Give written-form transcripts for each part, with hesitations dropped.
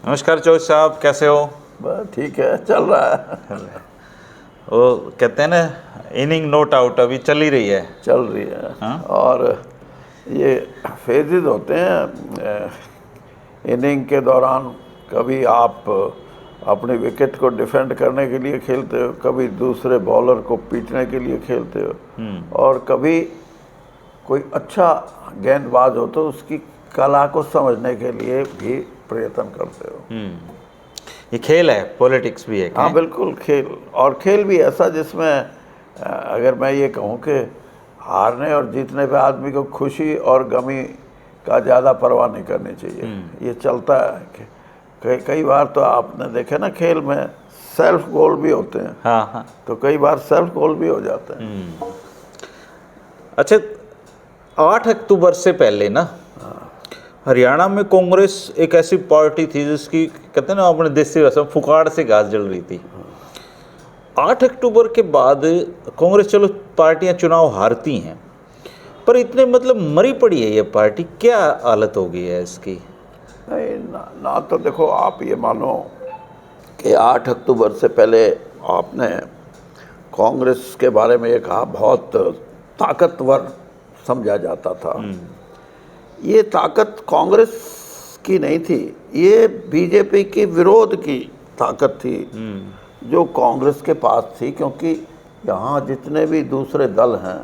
नमस्कार चौधरी साहब, कैसे हो? बस ठीक है, चल रहा है। वो कहते हैं ना, इनिंग नोट आउट अभी चल ही रही है। चल रही है। हाँ? और ये फेजेस होते हैं इनिंग के दौरान। कभी आप अपने विकेट को डिफेंड करने के लिए खेलते हो, कभी दूसरे बॉलर को पीटने के लिए खेलते हो, और कभी कोई अच्छा गेंदबाज हो तो उसकी कला को समझने के लिए भी प्रयत्न करते हो। ये खेल है, पॉलिटिक्स भी है। हाँ बिल्कुल, खेल। और खेल भी ऐसा जिसमें अगर मैं ये कहूँ कि हारने और जीतने पे आदमी को खुशी और गमी का ज़्यादा परवाह नहीं करनी चाहिए। ये चलता है कि कई बार तो आपने देखे ना, खेल में सेल्फ गोल भी होते हैं। हाँ हाँ। तो कई बार सेल्फ गोल भी हो जाते हैं। अच्छा, 8 अक्टूबर से पहले ना हरियाणा में कांग्रेस एक ऐसी पार्टी थी जिसकी कहते हैं ना, अपने देसी भाषा में फुकाड़ से घास जल रही थी। 8 अक्टूबर के बाद कांग्रेस, चलो पार्टियां चुनाव हारती हैं, पर इतने मतलब मरी पड़ी है ये पार्टी। क्या हालत हो गई है इसकी? नहीं ना तो देखो, आप ये मानो कि 8 अक्टूबर से पहले आपने कांग्रेस के बारे में ये कहा बहुत ताकतवर समझा जाता था। ये ताकत कांग्रेस की नहीं थी, ये बीजेपी की विरोध की ताकत थी जो कांग्रेस के पास थी। क्योंकि यहाँ जितने भी दूसरे दल हैं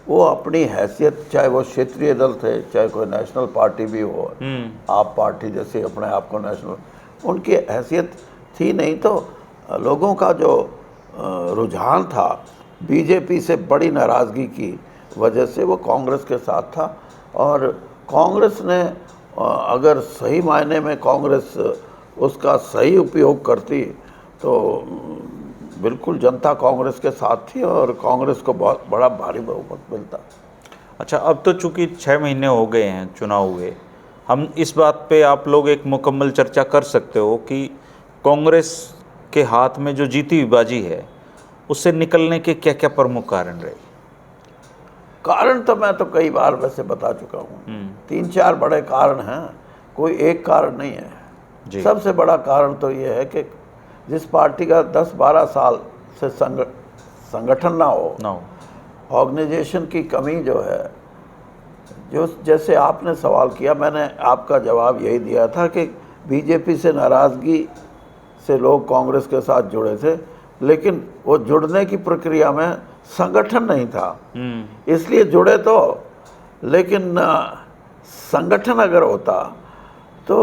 वो अपनी हैसियत, चाहे वो क्षेत्रीय दल थे, चाहे कोई नेशनल पार्टी भी हो, आप पार्टी जैसे अपने आप को नेशनल, उनकी हैसियत थी नहीं। तो लोगों का जो रुझान था बीजेपी से बड़ी नाराज़गी की वजह से वो कांग्रेस के साथ था। और कांग्रेस ने अगर सही मायने में कांग्रेस उसका सही उपयोग करती तो बिल्कुल जनता कांग्रेस के साथ थी और कांग्रेस को बहुत बड़ा भारी बहुमत मिलता। अच्छा, अब तो चूंकि 6 महीने हो गए हैं चुनाव हुए, हम इस बात पे आप लोग एक मुकम्मल चर्चा कर सकते हो कि कांग्रेस के हाथ में जो जीती हुई बाजी है उससे निकलने के क्या क्या प्रमुख कारण रहे? कारण तो मैं तो कई बार वैसे बता चुका हूँ। 3-4 बड़े कारण हैं, कोई एक कारण नहीं है जी। सबसे बड़ा कारण तो ये है कि जिस पार्टी का 10-12 साल से संगठन ना हो, ऑर्गेनाइजेशन की कमी जो है, जो जैसे आपने सवाल किया, मैंने आपका जवाब यही दिया था कि बीजेपी से नाराज़गी से लोग कांग्रेस के साथ जुड़े थे, लेकिन वो जुड़ने की प्रक्रिया में संगठन नहीं था, इसलिए जुड़े तो। लेकिन संगठन अगर होता तो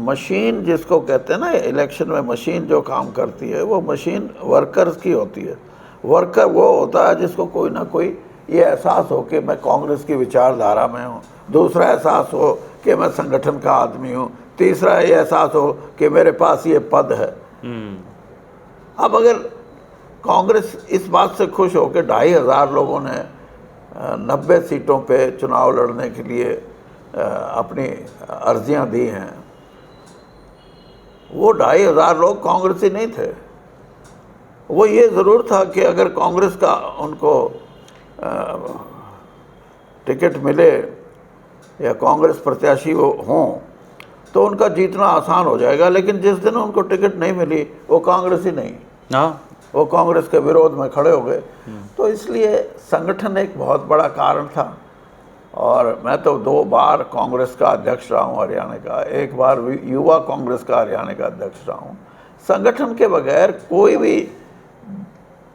मशीन जिसको कहते हैं ना, इलेक्शन में मशीन जो काम करती है वो मशीन वर्कर्स की होती है। वर्कर वो होता है जिसको कोई ना कोई ये एहसास हो कि मैं कांग्रेस की विचारधारा में हूँ, दूसरा एहसास हो कि मैं संगठन का आदमी हूँ, तीसरा ये एहसास हो कि मेरे पास ये पद है। अब अगर कांग्रेस इस बात से खुश हो कि 2,500 लोगों ने 90 सीटों पे चुनाव लड़ने के लिए अपनी अर्जियां दी हैं, वो 2,500 लोग कांग्रेसी नहीं थे। वो ये ज़रूर था कि अगर कांग्रेस का उनको टिकट मिले या कांग्रेस प्रत्याशी वो हों तो उनका जीतना आसान हो जाएगा। लेकिन जिस दिन उनको टिकट नहीं मिली वो कांग्रेसी नहीं, वो कांग्रेस के विरोध में खड़े हो गए। तो इसलिए संगठन एक बहुत बड़ा कारण था। और मैं तो 2 बार कांग्रेस का अध्यक्ष रहा हूँ हरियाणा का, 1 बार युवा कांग्रेस का हरियाणा का अध्यक्ष रहा हूँ। संगठन के बगैर कोई भी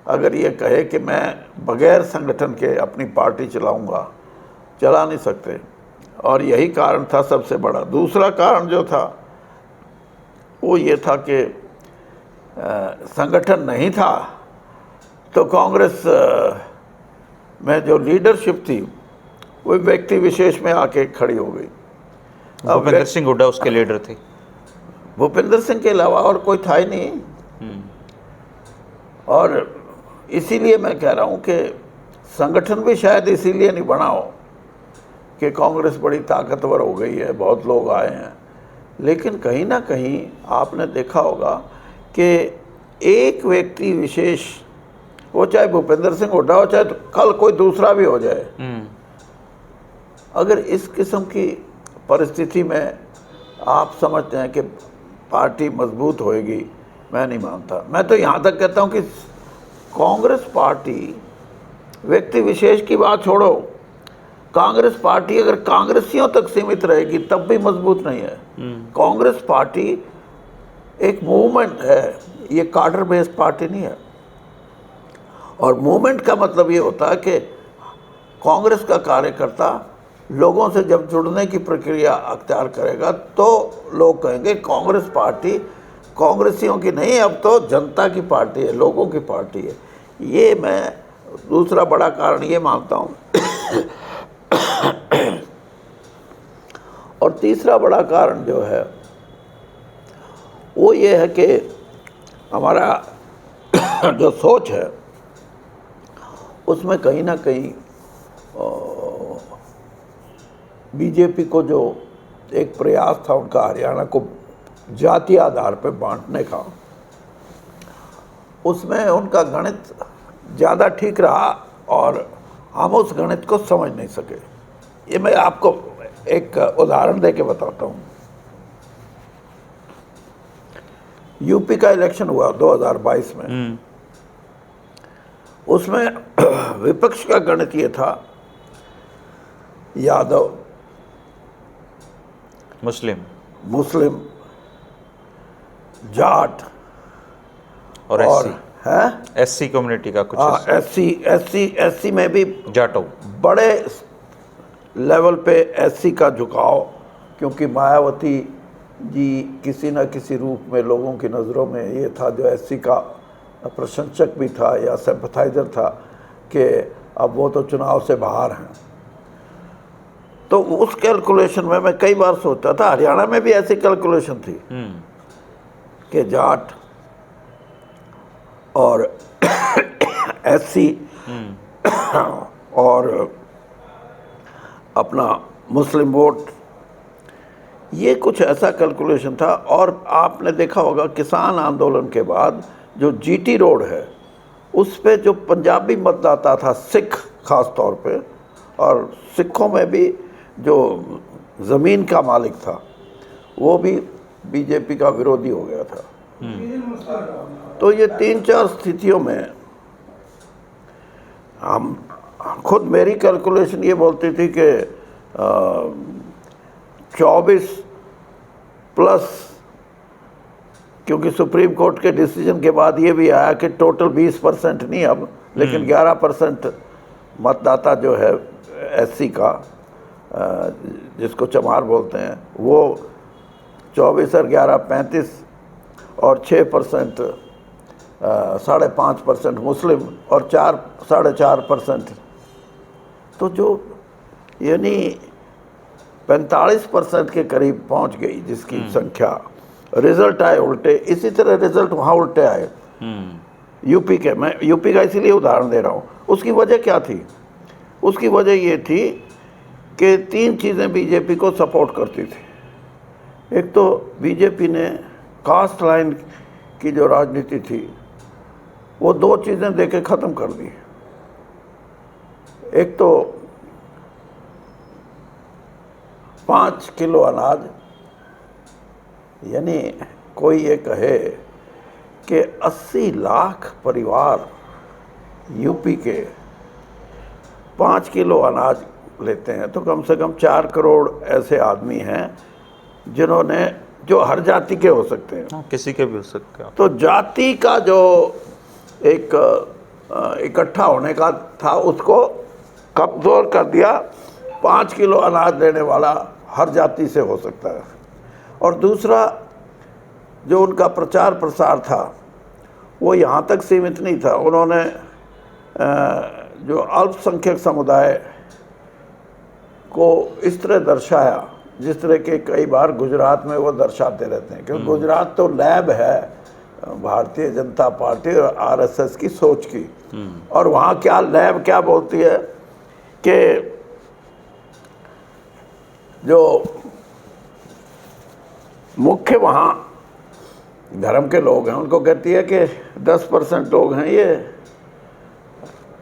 अगर ये कहे कि मैं बगैर संगठन के अपनी पार्टी चलाऊँगा, चला नहीं सकते। और यही कारण था सबसे बड़ा। दूसरा कारण जो था वो ये था कि संगठन नहीं था तो कांग्रेस में जो लीडरशिप थी वो व्यक्ति विशेष में आके खड़ी हो गई। भूपेंद्र सिंह हुड्डा उसके लीडर थे। भूपेंद्र सिंह के अलावा और कोई था ही नहीं। और इसीलिए मैं कह रहा हूँ कि संगठन भी शायद इसीलिए नहीं बना हो कि कांग्रेस बड़ी ताकतवर हो गई है, बहुत लोग आए हैं। लेकिन कहीं ना कहीं आपने देखा होगा कि एक व्यक्ति विशेष, वो चाहे भूपेंद्र सिंह हुड्डा हो, चाहे कल कोई दूसरा भी हो जाए, अगर इस किस्म की परिस्थिति में आप समझते हैं कि पार्टी मजबूत होएगी, मैं नहीं मानता। मैं तो यहाँ तक कहता हूँ कि कांग्रेस पार्टी, व्यक्ति विशेष की बात छोड़ो, कांग्रेस पार्टी अगर कांग्रेसियों तक सीमित रहेगी तब भी मजबूत नहीं है। कांग्रेस पार्टी एक मूवमेंट है, ये कार्डर बेस्ड पार्टी नहीं है। और मूवमेंट का मतलब ये होता है कि कांग्रेस का कार्यकर्ता लोगों से जब जुड़ने की प्रक्रिया अख्तियार करेगा तो लोग कहेंगे कांग्रेस पार्टी कांग्रेसियों की नहीं, अब तो जनता की पार्टी है, लोगों की पार्टी है। ये मैं दूसरा बड़ा कारण ये मानता हूँ। और तीसरा बड़ा कारण जो है वो ये है कि हमारा जो सोच है उसमें कहीं ना कहीं बीजेपी को जो एक प्रयास था उनका हरियाणा को जातीय आधार पर बांटने का, उसमें उनका गणित ज़्यादा ठीक रहा और हम उस गणित को समझ नहीं सके। ये मैं आपको एक उदाहरण दे के बताता हूँ। यूपी का इलेक्शन हुआ 2022 में, उसमें विपक्ष का गणित ये था, यादव, मुस्लिम, जाट और एससी कम्युनिटी का कुछ, एससी में भी जाटो, बड़े लेवल पे एससी का झुकाव, क्योंकि मायावती जी किसी न किसी रूप में लोगों की नज़रों में ये था जो एससी का प्रशंसक भी था या सिंपथाइजर था कि अब वो तो चुनाव से बाहर हैं। तो उस कैलकुलेशन में मैं कई बार सोचता था, हरियाणा में भी ऐसी कैलकुलेशन थी कि जाट और एससी और अपना मुस्लिम वोट, ये कुछ ऐसा कैलकुलेशन था। और आपने देखा होगा किसान आंदोलन के बाद जो जीटी रोड है उस पे जो पंजाबी मतदाता था, सिख खास तौर पे, और सिखों में भी जो ज़मीन का मालिक था वो भी बीजेपी का विरोधी हो गया था। तो ये 3-4 स्थितियों में हम खुद, मेरी कैलकुलेशन ये बोलती थी कि 24 प्लस, क्योंकि सुप्रीम कोर्ट के डिसीजन के बाद ये भी आया कि टोटल 20% नहीं अब, लेकिन 11% मतदाता जो है एससी का, जिसको चमार बोलते हैं, वो 24 और 11 35 और 6% 5.5% मुस्लिम और 4.5% तो जो यानी 45% के करीब पहुंच गई जिसकी संख्या। रिजल्ट आए उल्टे, इसी तरह रिजल्ट वहाँ उल्टे आए यूपी के। मैं यूपी का इसीलिए उदाहरण दे रहा हूँ। उसकी वजह क्या थी? उसकी वजह ये थी कि 3 चीज़ें बीजेपी को सपोर्ट करती थी। एक तो बीजेपी ने कास्ट लाइन की जो राजनीति थी वो 2 चीज़ें देके ख़त्म कर दी। एक तो 5 किलो अनाज, यानी कोई ये कहे कि 80 लाख परिवार यूपी के 5 किलो अनाज लेते हैं, तो कम से कम 4 करोड़ ऐसे आदमी हैं जिन्होंने, जो हर जाति के हो सकते हैं, किसी के भी हो सकते हैं। तो जाति का जो एक इकट्ठा होने का था उसको कमज़ोर कर दिया। 5 किलो अनाज लेने वाला हर जाति से हो सकता है। और दूसरा जो उनका प्रचार प्रसार था वो यहाँ तक सीमित नहीं था। उन्होंने जो अल्पसंख्यक समुदाय को इस तरह दर्शाया जिस तरह के कई बार गुजरात में वो दर्शाते रहते हैं, क्योंकि गुजरात तो लैब है भारतीय जनता पार्टी और आरएसएस की सोच की। और वहाँ क्या लैब क्या बोलती है कि जो मुख्य वहाँ धर्म के लोग हैं उनको कहती है कि 10% लोग हैं ये,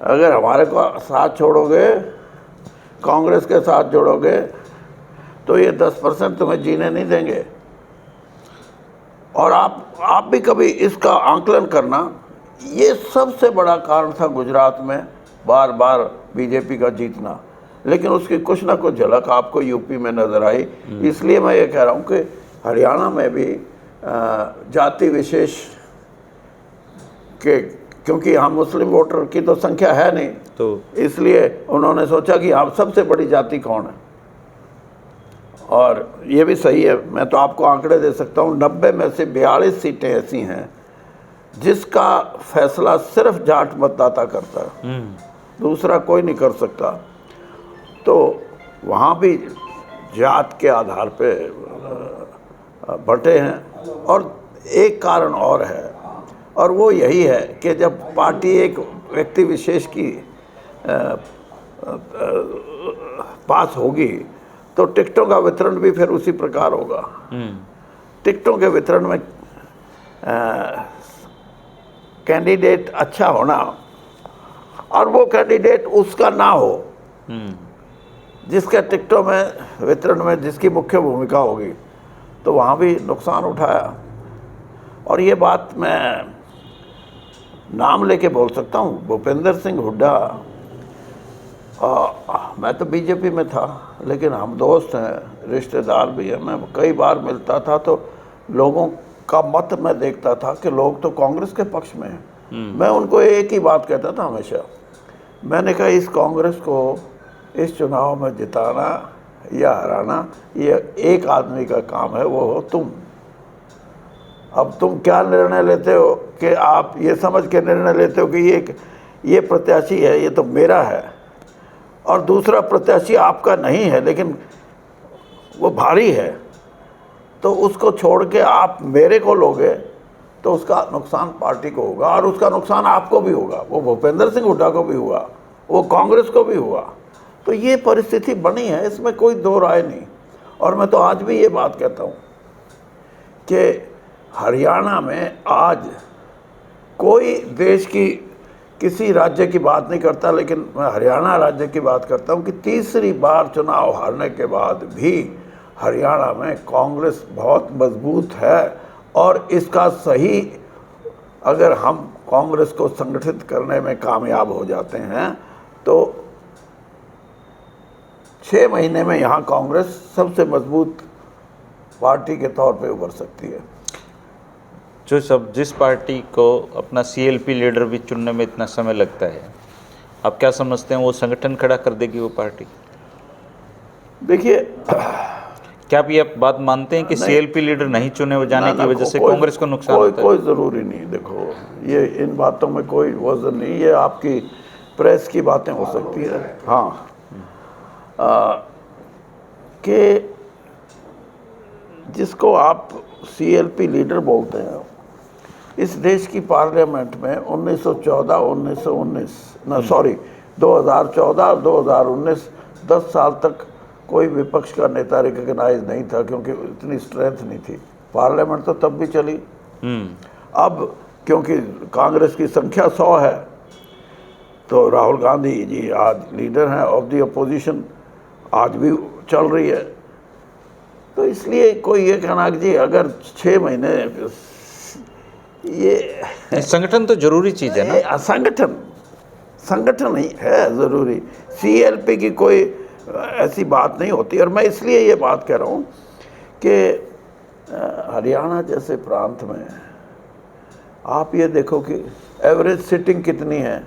अगर हमारे को साथ छोड़ोगे, कांग्रेस के साथ जोड़ोगे, तो ये 10% तुम्हें जीने नहीं देंगे। और आप भी कभी इसका आंकलन करना, ये सबसे बड़ा कारण था गुजरात में बार बार बीजेपी का जीतना, लेकिन उसकी कुछ ना कुछ झलक आपको यूपी में नजर आई। इसलिए मैं ये कह रहा हूँ कि हरियाणा में भी जाति विशेष के, क्योंकि यहाँ मुस्लिम वोटर की तो संख्या है नहीं, तो इसलिए उन्होंने सोचा कि आप सबसे बड़ी जाति कौन है। और ये भी सही है, मैं तो आपको आंकड़े दे सकता हूँ, 90 में से 42 सीटें ऐसी हैं जिसका फैसला सिर्फ जाट मतदाता करता है, दूसरा कोई नहीं कर सकता। तो वहाँ भी जात के आधार पे बंटे हैं। और एक कारण और है, और वो यही है कि जब पार्टी एक व्यक्ति विशेष की पास होगी तो टिकटों का वितरण भी फिर उसी प्रकार होगा। टिकटों के वितरण में कैंडिडेट अच्छा होना, और वो कैंडिडेट उसका ना हो जिसके टिकटों में वितरण में जिसकी मुख्य भूमिका होगी, तो वहाँ भी नुकसान उठाया। और ये बात मैं नाम लेके बोल सकता हूँ, भूपेंद्र सिंह हुड्डा, मैं तो बीजेपी में था लेकिन हम दोस्त हैं, रिश्तेदार भी हैं, मैं कई बार मिलता था तो लोगों का मत मैं देखता था कि लोग तो कांग्रेस के पक्ष में हैं। मैं उनको एक ही बात कहता था हमेशा, मैंने कहा इस कांग्रेस को इस चुनाव में जिताना या हराना ये एक आदमी का काम है, वो हो तुम। अब तुम क्या निर्णय लेते हो कि आप ये समझ के निर्णय लेते हो कि ये प्रत्याशी है, ये तो मेरा है, और दूसरा प्रत्याशी आपका नहीं है लेकिन वो भारी है, तो उसको छोड़ के आप मेरे को लोगे तो उसका नुकसान पार्टी को होगा, और उसका नुकसान आपको भी होगा, वो भूपेंद्र सिंह हुड्डा को भी हुआ, वो कांग्रेस को भी हुआ। तो ये परिस्थिति बनी है, इसमें कोई दो राय नहीं। और मैं तो आज भी ये बात कहता हूँ कि हरियाणा में आज कोई देश की किसी राज्य की बात नहीं करता, लेकिन मैं हरियाणा राज्य की बात करता हूँ कि तीसरी बार चुनाव हारने के बाद भी हरियाणा में कांग्रेस बहुत मजबूत है। और इसका सही, अगर हम कांग्रेस को संगठित करने में कामयाब हो जाते हैं तो 6 महीने में यहाँ कांग्रेस सबसे मजबूत पार्टी के तौर पे उभर सकती है। जिस पार्टी को अपना सीएलपी लीडर भी चुनने में इतना समय लगता है, आप क्या समझते हैं वो संगठन खड़ा कर देगी वो पार्टी? देखिए, क्या आप ये बात मानते हैं कि सीएलपी लीडर नहीं चुने जाने की वजह से कांग्रेस को नुकसान होता है? कोई ज़रूरी नहीं। देखो, ये इन बातों में कोई वजन नहीं, ये आपकी प्रेस की बातें हो सकती है। हाँ, कि जिसको आप सीएलपी लीडर बोलते हैं, इस देश की पार्लियामेंट में 2014 2019 10 साल तक कोई विपक्ष का नेता रिकॉग्नाइज नहीं था, क्योंकि इतनी स्ट्रेंथ नहीं थी। पार्लियामेंट तो तब भी चली। अब क्योंकि कांग्रेस की संख्या 100 है, तो राहुल गांधी जी आज लीडर हैं ऑफ द अपोजिशन, आज भी चल रही है। तो इसलिए कोई ये कहना कि जी अगर 6 महीने, ये संगठन तो जरूरी चीज़ है ना। संगठन ही है ज़रूरी, सीएलपी की कोई ऐसी बात नहीं होती। और मैं इसलिए ये बात कह रहा हूँ कि हरियाणा जैसे प्रांत में आप ये देखो कि एवरेज सिटिंग कितनी है,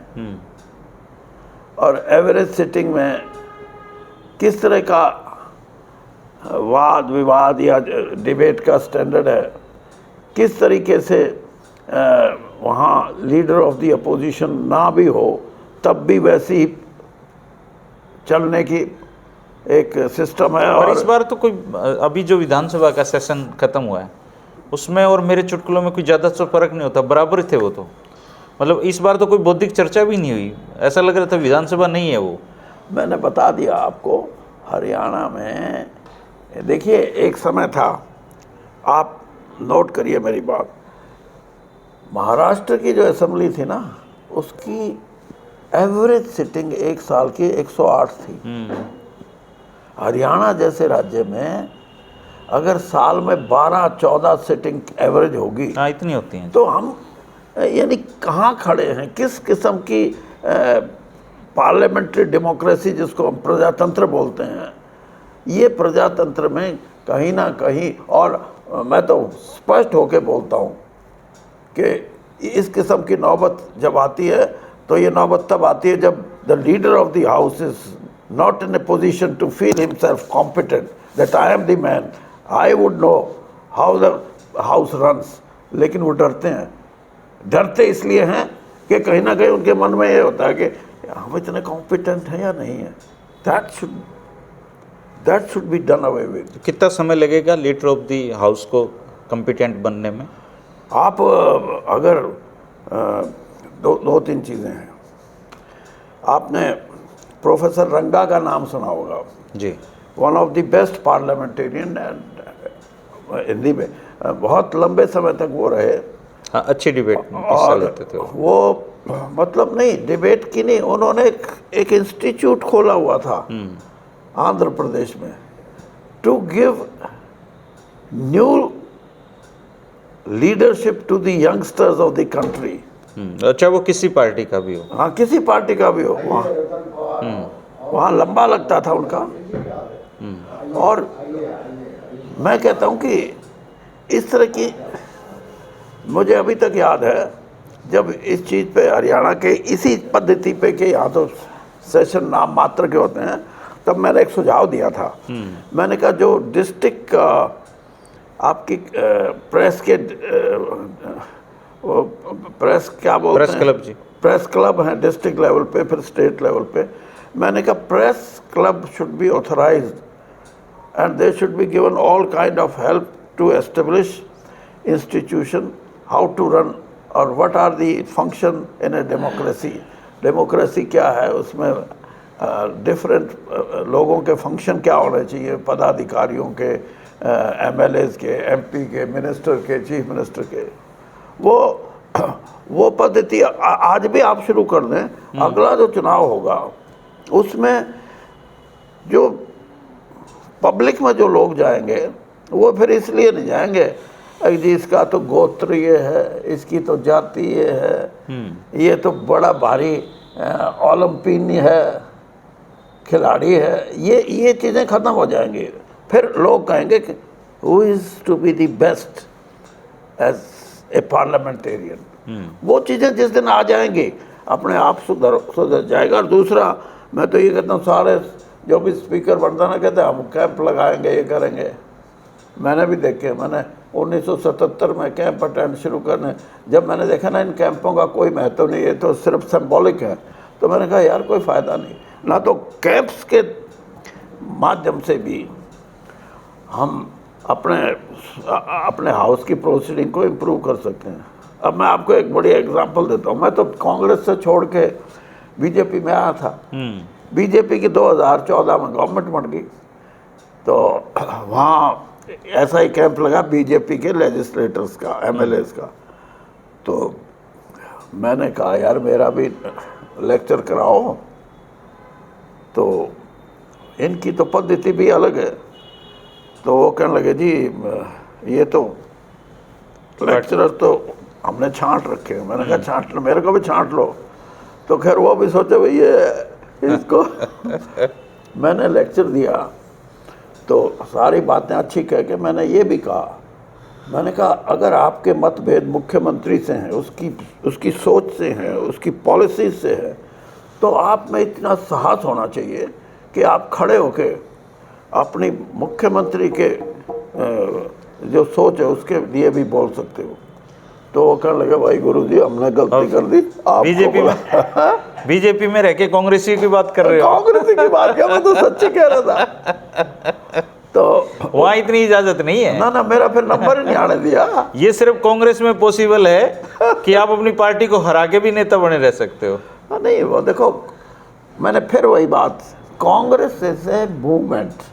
और एवरेज सिटिंग में किस तरह का वाद विवाद या डिबेट का स्टैंडर्ड है, किस तरीके से वहाँ लीडर ऑफ द अपोजिशन ना भी हो तब भी वैसी ही चलने की एक सिस्टम है। और इस बार तो कोई, अभी जो विधानसभा का सेशन खत्म हुआ है उसमें और मेरे चुटकुलों में कोई ज़्यादा तो फर्क नहीं होता, बराबर थे वो तो। मतलब इस बार तो कोई बौद्धिक चर्चा भी नहीं हुई, ऐसा लग रहा था विधानसभा नहीं है वो। मैंने बता दिया आपको, हरियाणा में देखिए एक समय था, आप नोट करिए मेरी बात, महाराष्ट्र की जो असेंबली थी ना, उसकी एवरेज सिटिंग एक साल की 108 थी। हरियाणा जैसे राज्य में अगर साल में 12-14 सिटिंग एवरेज होगी, हाँ इतनी होती हैं। तो हम यानी कहाँ खड़े हैं, किस किस्म की पार्लियामेंट्री डेमोक्रेसी जिसको हम प्रजातंत्र बोलते हैं, ये प्रजातंत्र में कहीं ना कहीं, और मैं तो स्पष्ट होकर बोलता हूँ कि इस किस्म की नौबत जब आती है तो ये नौबत तब आती है जब the leader of the house is not in a position to feel himself competent that I am the man, I would know how the house runs. लेकिन वो डरते हैं, डरते इसलिए हैं कि कहीं ना कहीं उनके मन में ये होता है कि हम इतने कॉम्पिटेंट हैं या नहीं है। That should be done away with. कितना समय लगेगा लीडर ऑफ द हाउस को कॉम्पिटेंट बनने में? आप अगर दो तीन चीज़ें हैं। आपने प्रोफेसर रंगा का नाम सुना होगा जी, one of the best parliamentarian Hindi में, बहुत लंबे समय तक वो रहे। हाँ अच्छी डिबेट में हिस्सा और लेते थे वो मतलब नहीं डिबेट की नहीं, उन्होंने एक इंस्टीट्यूट खोला हुआ था आंध्र प्रदेश में to give new leadership to the youngsters of the country. अच्छा, वो किसी पार्टी का भी हो? हाँ किसी पार्टी का भी हो, वहाँ लंबा लगता था उनका। और मैं कहता हूँ कि इस तरह की, मुझे अभी तक याद है जब इस चीज़ पे हरियाणा के इसी पद्धति पे के यहाँ तो सेशन नाम मात्र के होते हैं, तब मैंने एक सुझाव दिया था। मैंने कहा जो डिस्ट्रिक्ट आपकी प्रेस के प्रेस क्या बोलते हैं, प्रेस क्लब जी, प्रेस क्लब हैं डिस्ट्रिक्ट लेवल पे, फिर स्टेट लेवल पे। मैंने कहा press club should be authorised and they should be given all kind of help to establish institution, how to run और what are the function in a democracy. Democracy क्या है, उसमें different लोगों के function क्या होने चाहिए, पदाधिकारियों के, एमएलएज के, एमपी के, मिनिस्टर के, चीफ मिनिस्टर के। वो पद्धति आज भी आप शुरू कर दें। अगला जो चुनाव होगा उसमें जो पब्लिक में जो लोग जाएंगे वो फिर इसलिए नहीं जाएंगे जी इसका तो गोत्र ये है, इसकी तो जाति ये है, ये तो बड़ा भारी ओलंपियन है, खिलाड़ी है, ये चीज़ें ख़त्म हो जाएंगी। फिर लोग कहेंगे कि who is to be the best as a parliamentarian. वो चीज़ें जिस दिन आ जाएंगी अपने आप सुधर जाएगा। और दूसरा मैं तो ये कहता हूँ सारे जो भी स्पीकर बनता ना कहते हैं हम कैंप लगाएंगे, ये करेंगे। मैंने भी देखे, मैंने 1977 में कैंप अटेंड शुरू करने, जब मैंने देखा ना इन कैंपों का कोई महत्व नहीं, ये तो सिर्फ सिंबॉलिक है, तो मैंने कहा यार कोई फ़ायदा नहीं। ना तो कैंप्स के माध्यम से भी हम अपने हाउस की प्रोसीडिंग को इम्प्रूव कर सकते हैं। अब मैं आपको एक बड़ी एग्जांपल देता हूँ। मैं तो कांग्रेस से छोड़ के बीजेपी में आया था। बीजेपी की 2014 में गवर्नमेंट बन गई, तो वहाँ ऐसा ही कैंप लगा बीजेपी के लेजिस्लेटर्स का, एमएलएज का। तो मैंने कहा यार मेरा भी लेक्चर कराओ, तो इनकी तो पद्धति भी अलग है। तो वो कहने लगे जी ये तो लेक्चरर तो हमने छांट रखे हैं। मैंने कहा छांट लो, मेरे को भी छांट लो। तो खैर वो भी सोचे भाई ये इसको मैंने लेक्चर दिया तो सारी बातें अच्छी कह के मैंने ये भी कहा, मैंने कहा अगर आपके मतभेद मुख्यमंत्री से हैं, उसकी सोच से हैं, उसकी पॉलिसी से है, तो आप में इतना साहस होना चाहिए कि आप खड़े होके अपनी मुख्यमंत्री के जो सोच है उसके लिए भी बोल सकते हो। तो वो कहने लगे भाई गुरुजी हमने गलती कर दी। बीजेपी में रह के कांग्रेसी की बात कर रहे हो? कांग्रेसी की बात क्या, मैं तो सच्ची कह रहा था। तो वहाँ इतनी इजाजत नहीं है ना, मेरा फिर नंबर ही नहीं आने दिया। ये सिर्फ कांग्रेस में पॉसिबल है कि आप अपनी पार्टी को हरा के भी नेता बने रह सकते हो। नहीं वो देखो, मैंने फिर वही बात, Congress is a movement.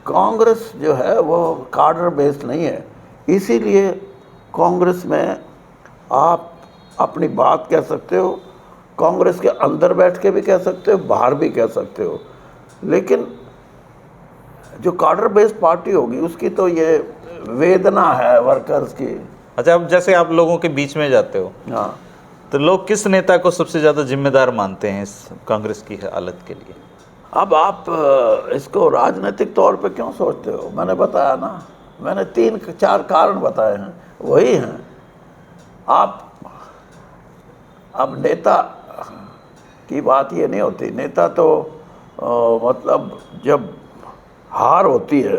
Congress जो है वो कार्डर बेस्ड नहीं है, इसीलिए कांग्रेस में आप अपनी बात कह सकते हो, कांग्रेस के अंदर बैठ के भी कह सकते हो, बाहर भी कह सकते हो। लेकिन जो कार्डर बेस्ड पार्टी होगी उसकी तो ये वेदना है वर्कर्स की। अच्छा, अब जैसे आप लोगों के बीच में जाते हो, हाँ, तो लोग किस नेता को सबसे ज़्यादा जिम्मेदार मानते हैं इस कांग्रेस की हालत के लिए? अब आप इसको राजनीतिक तौर पे क्यों सोचते हो? मैंने बताया ना, मैंने 3-4 कारण बताए हैं, वही हैं। आप अब नेता की बात ये नहीं होती, नेता तो मतलब जब हार होती है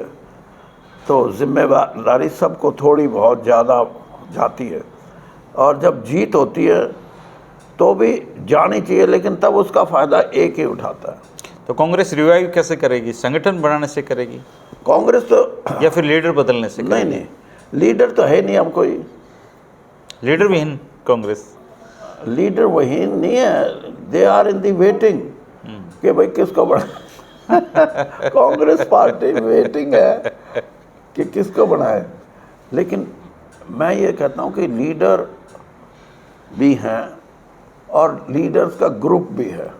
तो जिम्मेदारी सबको थोड़ी बहुत ज़्यादा जाती है, और जब जीत होती है तो भी जानी चाहिए, लेकिन तब उसका फ़ायदा एक ही उठाता है। तो कांग्रेस रिवाइव कैसे करेगी? संगठन बढ़ाने से करेगी कांग्रेस तो या फिर लीडर बदलने से नहीं करेगी? नहीं, लीडर तो है नहीं, हम कोई लीडर विहीन कांग्रेस? लीडर वही नहीं है, they are in the waiting कि भाई किसको बढ़ा कांग्रेस पार्टी वेटिंग है कि किसको बनाए। लेकिन मैं ये कहता हूँ कि लीडर भी हैं और लीडर्स का ग्रुप भी है,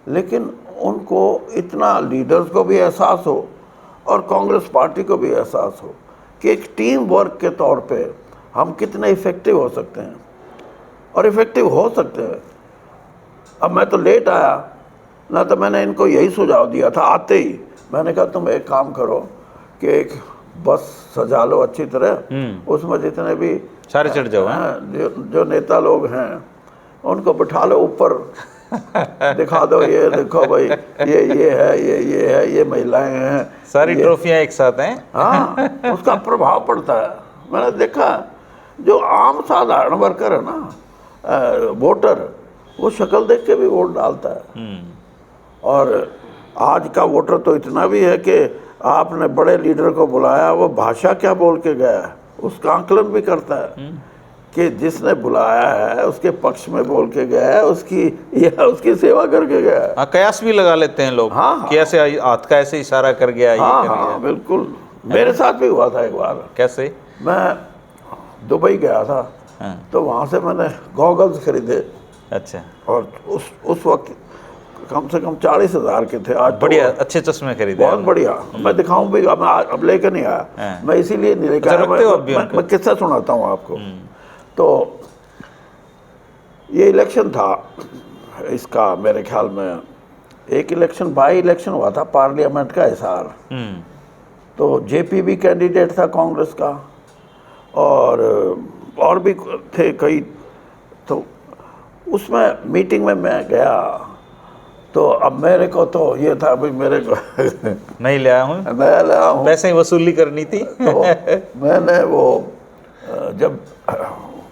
लेकिन उनको इतना लीडर्स को भी एहसास हो और कांग्रेस पार्टी को भी एहसास हो कि एक टीम वर्क के तौर पे हम कितने इफ़ेक्टिव हो सकते हैं, और इफ़ेक्टिव हो सकते हैं। अब मैं तो लेट आया ना, तो मैंने इनको यही सुझाव दिया था आते ही। मैंने कहा तुम एक काम करो कि एक बस सजा लो अच्छी तरह, उसमें जितने भी सारे चढ़ जाओ। हैं? जो नेता लोग हैं उनको बिठा लो ऊपर, दिखा दो ये देखो भाई ये है, ये है, ये महिलाएं हैं, सारी ट्रॉफियां एक साथ हैं। हाँ, उसका प्रभाव पड़ता है। मैंने देखा जो आम साधारण वर्कर है ना, वोटर, वो शक्ल देख के भी वोट डालता है। और आज का वोटर तो इतना भी है कि आपने बड़े लीडर को बुलाया, वो भाषा क्या बोल के गया है उसका आकलन भी करता है कि जिसने बुलाया है उसके पक्ष में बोल के गया है, उसकी सेवा करके गया है। हाँ, कयास भी लगा लेते हैं लोग। हाँ, कि ऐसे हाथ का ऐसे इशारा कर गया, ये हाँ, कर गया। हाँ, बिल्कुल। मेरे साथ भी हुआ था एक बार। कैसे? मैं दुबई गया था, हाँ। तो वहाँ से मैंने गॉगल्स खरीदे, अच्छा, और उस वक्त कम से कम 40,000 के थे। आज तो बढ़िया, अच्छे चश्मे खरीदे बहुत आपने। बढ़िया। मैं दिखाऊं भी, अब लेकर नहीं आया। हाँ। मैं इसीलिए नहीं लेकर अच्छा, आया। रखते हो अब भी उनको? मैं किस्सा सुनाता हूँ आपको। तो ये इलेक्शन था इसका, मेरे ख्याल में एक इलेक्शन, बाई इलेक्शन हुआ था पार्लियामेंट का हिसार। तो जेपी कैंडिडेट था कांग्रेस का, और भी थे कई। तो उसमें मीटिंग में मैं गया, तो अब मेरे को तो ये था भाई, मेरे को नहीं ले आया हूँ, मैं लाया हूँ, पैसे ही वसूली करनी थी। तो मैंने वो जब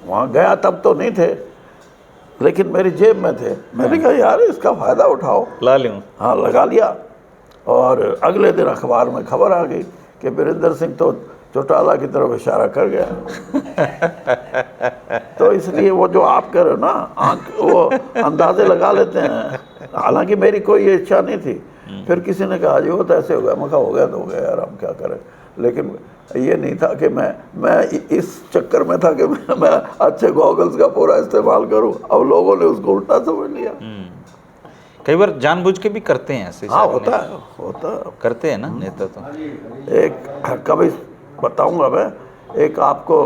वहाँ गया तब तो नहीं थे, लेकिन मेरी जेब में थे। मैंने कहा यार इसका फ़ायदा उठाओ, ला लूँ। हाँ लगा लिया। और अगले दिन अखबार में खबर आ गई कि वीरेंद्र सिंह तो चौटाला की तरफ इशारा कर गया। तो इसलिए वो जो आप कह रहे हो ना, वो अंदाजे लगा लेते हैं। हालांकि मेरी कोई ये इच्छा नहीं थी। फिर किसी ने कहा जी वो तो ऐसे हो गया। मैं कहा हो गया तो हो गया यार, हम क्या करें। लेकिन ये नहीं था कि मैं इस चक्कर में था कि मैं अच्छे गॉगल्स का पूरा इस्तेमाल करूं। अब लोगों ने उसको उल्टा समझ लिया। कई बार जानबूझ के भी करते हैं ऐसे। हाँ, होता है करते हैं ना नेता तो। एक कभी बताऊंगा मैं, एक आपको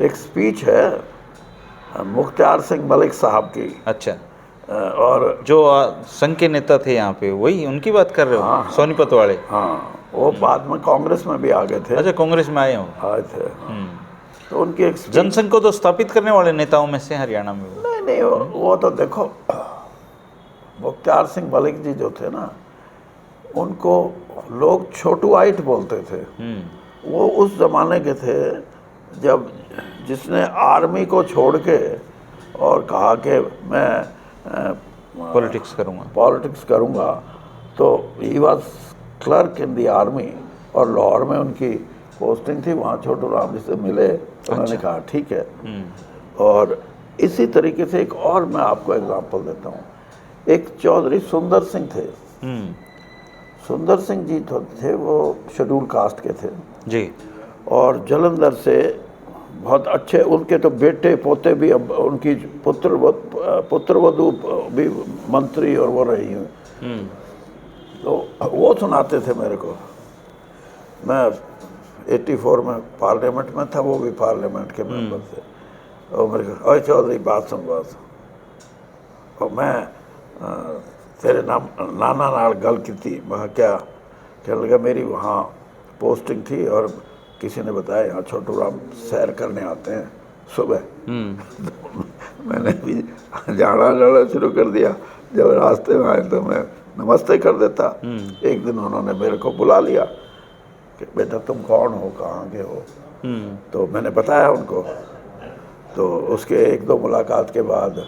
एक स्पीच है मुख्तार सिंह मलिक साहब की। अच्छा, और जो संघ के नेता थे यहाँ पे, वही उनकी बात कर रहे हो? हाँ, सोनीपत वाले। हाँ, वो बाद में कांग्रेस में भी आ गए थे। अच्छा, कांग्रेस में आए हो? आए थे। तो उनकी एक speech- जनसंघ को तो स्थापित करने वाले नेताओं में से हरियाणा में वो। नहीं, वो तो देखो, मुख्तार सिंह मलिक जी जो थे ना, उनको लोग छोटू आइट बोलते थे। वो उस जमाने के थे जब जिसने आर्मी को छोड़ के और कहा कि मैं पॉलिटिक्स करूंगा। तो he was clerk in the army, और लाहौर में उनकी पोस्टिंग थी। वहाँ छोटू राम जी से मिले, तो उन्होंने कहा ठीक है। और इसी तरीके से एक और मैं आपको एग्जांपल देता हूँ। एक चौधरी सुंदर सिंह थे। सुंदर सिंह जी तो थे, वो शेड्यूल कास्ट के थे जी, और जलंधर से बहुत अच्छे, उनके तो बेटे पोते भी, अब उनकी पुत्रवधू भी मंत्री और वो रही हैं। तो वो सुनाते थे मेरे को। मैं 84 में पार्लियामेंट में था, वो भी पार्लियामेंट के मेंबर थे, और मेरे को अरे चौधरी बात सुन। और मैं तेरे नाना नाल गल की थी। मैं क्या कहने लगा, मेरी वहाँ पोस्टिंग थी और किसी ने बताया यहाँ छोटू राम सैर करने आते हैं सुबह। तो मैंने भी जाना शुरू कर दिया। जब रास्ते में आए तो मैं नमस्ते कर देता। एक दिन उन्होंने मेरे को बुला लिया कि बेटा तुम कौन हो, कहाँ के हो। तो मैंने बताया उनको। तो उसके 1-2 मुलाकात के बाद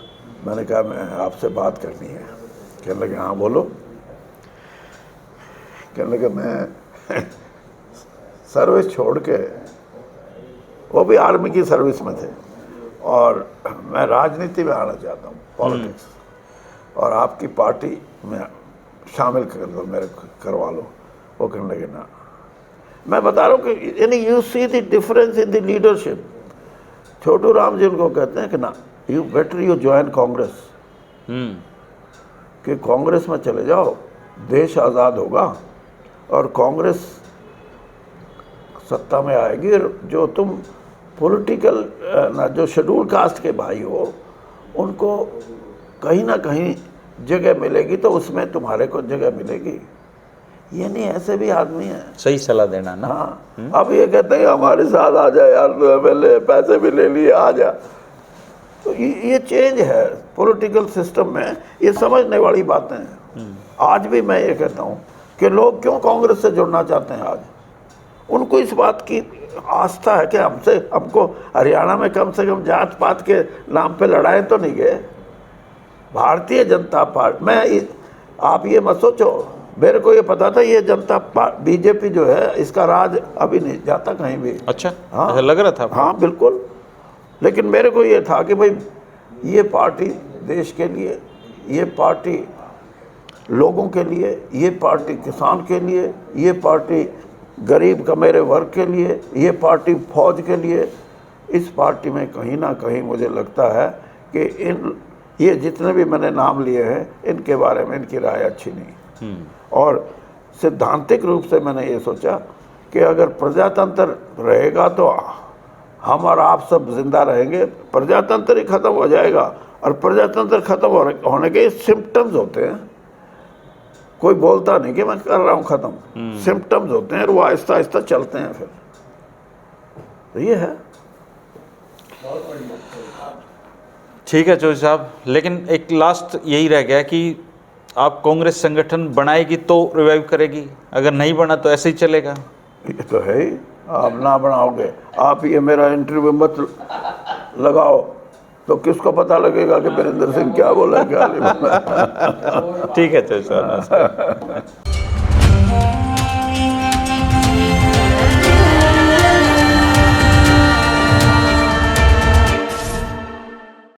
मैंने कहा मैं आपसे बात करनी है। कहने लगे हाँ बोलो। कहने लगे मैं सर्विस छोड़ के, वो भी आर्मी की सर्विस में थे, और मैं राजनीति में आना चाहता हूँ, पॉलिटिक्स, और आपकी पार्टी में शामिल कर दो, मेरे करवा लो। वो कहने लगे ना। मैं बता रहा हूँ कि यानी you see the difference in the leadership. Chhotu Ram ji उनको कहते हैं कि ना, you better you join Congress, कि कांग्रेस में चले जाओ, देश आज़ाद होगा और कांग्रेस सत्ता में आएगी, और जो तुम पॉलिटिकल ना जो शेड्यूल कास्ट के भाई हो उनको कहीं ना कहीं जगह मिलेगी, तो उसमें तुम्हारे को जगह मिलेगी। ये नहीं, ऐसे भी आदमी है। सही सलाह देना ना। हाँ, अब ये कहते हैं हमारे साथ आ जा यार, तो पहले पैसे भी ले लिए, आ जा। तो ये चेंज है पॉलिटिकल सिस्टम में, ये समझने वाली बातें हैं। आज भी मैं ये कहता हूँ कि लोग क्यों कांग्रेस से जुड़ना चाहते हैं। आज उनको इस बात की आस्था है कि हमको हरियाणा में कम से कम जात पात के नाम पे लड़ाए तो नहीं गए। भारतीय जनता पार्टी, आप ये मत सोचो, मेरे को ये पता था ये जनता पार्टी बीजेपी जो है इसका राज अभी नहीं जाता कहीं भी। अच्छा, हाँ, ऐसा लग रहा था। हाँ बिल्कुल। लेकिन मेरे को ये था कि भाई ये पार्टी देश के लिए, ये पार्टी लोगों के लिए, ये पार्टी किसान के लिए, ये पार्टी गरीब कमेरे वर्ग के लिए, ये पार्टी फौज के लिए। इस पार्टी में कहीं ना कहीं मुझे लगता है कि ये जितने भी मैंने नाम लिए हैं इनके बारे में इनकी राय अच्छी नहीं। और सिद्धांतिक रूप से मैंने ये सोचा कि अगर प्रजातंत्र रहेगा तो हम और आप सब जिंदा रहेंगे, प्रजातंत्र ही खत्म हो जाएगा। और प्रजातंत्र खत्म होने के सिम्टम्स होते हैं, कोई बोलता नहीं कि मैं कर रहा हूँ खत्म, सिम्टम्स होते हैं और वो आहिस्ता आहिस्ता चलते हैं। फिर तो ये है। ठीक है चौधरी साहब, लेकिन एक लास्ट यही रह गया कि आप कांग्रेस संगठन बनाएगी तो रिवाइव करेगी, अगर नहीं बना तो ऐसे ही चलेगा। ये तो है ही, आप ना बनाओगे, आप ये मेरा इंटरव्यू मत लगाओ तो किसको पता लगेगा कि वीरेंद्र सिंह क्या बोला क्या नहीं बोला। ठीक है चौधरी साहब।